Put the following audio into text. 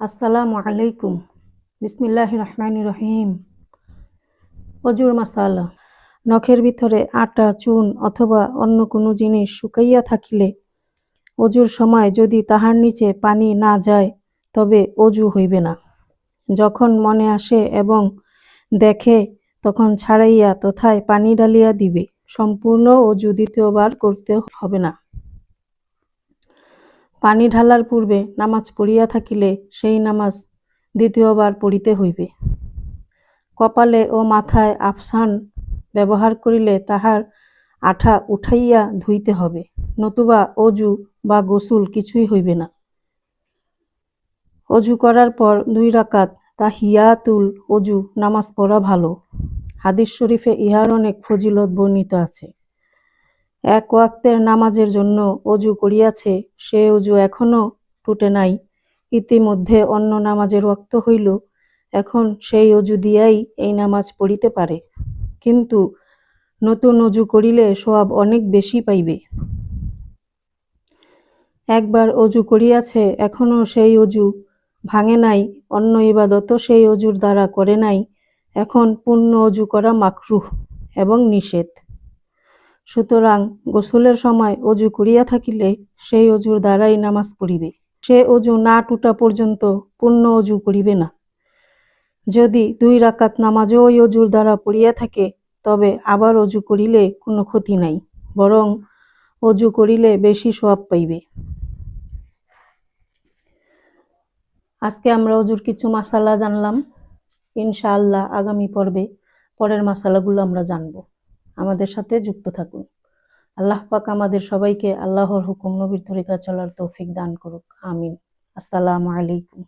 আসসালামু আলাইকুম। বিসমিল্লাহির রহমানির রহিম। অজুর মাসালা। নখের ভিতরে আটা, চুন অথবা অন্য কোনো জিনিস শুকাইয়া থাকিলে অজুর সময় যদি তাহার নিচে পানি না যায় তবে অজু হইবে না। যখন মনে আসে এবং দেখে তখন ছাড়াইয়া তথায় পানি ঢালিয়া দিবে। সম্পূর্ণ অজু দ্বিতীয়বার করতে হবে না। পানি ঢালার পূর্বে নামাজ পড়িয়া থাকিলে সেই নামাজ দ্বিতীয়বার পড়িতে হইবে। কপালে ও মাথায় আফসান ব্যবহার করিলে তাহার আঠা উঠাইয়া ধুইতে হবে, নতুবা অজু বা গোসল কিছুই হইবে না। অজু করার পর 2 রাকাত তাহিয়াতুল অজু নামাজ পড়া ভালো। হাদিস শরীফে ইহার অনেক ফজিলত বর্ণিত আছে। 1 ওয়াক্তের নামাজের জন্য অজু করিয়াছে, সে অজু এখনো টুটে নাই, ইতিমধ্যে অন্য নামাজের ওয়াক্ত হইল, এখন সেই অজু দিয়াই এই নামাজ পড়িতে পারে, কিন্তু নতুন অজু করিলে সওয়াব অনেক বেশি পাইবে। একবার অজু করিয়াছে, এখনো সেই অজু ভাঙে নাই, অন্য ইবাদতও সেই অজুর দ্বারা করে নাই, এখন পূর্ণ অজু করা মাকরুহ এবং নিষেধ। সুতরাং গোসলের সময় অজু করিয়া থাকিলে সেই অজুর দ্বারাই নামাজ পড়িবে। সে অজু না টুটা পর্যন্ত পূর্ণ অজু করিবে না। যদি 2 রাকাত নামাজও ওই অজুর দ্বারা পড়িয়া থাকে তবে আবার অজু করিলে কোনো ক্ষতি নাই, বরং অজু করিলে বেশি সওয়াব পাইবে। আজকে আমরা অজুর কিছু মাসালা জানলাম। ইনশাআল্লাহ আগামী পর্বে পরের মাসালাগুলো আমরা জানব। আমাদের সাথে যুক্ত থাকুন। আল্লাহ পাক আমাদের সবাইকে আল্লাহর হুকুম নবীর তরিকা চলার তৌফিক দান করুক। আমিন। আসসালামু আলাইকুম।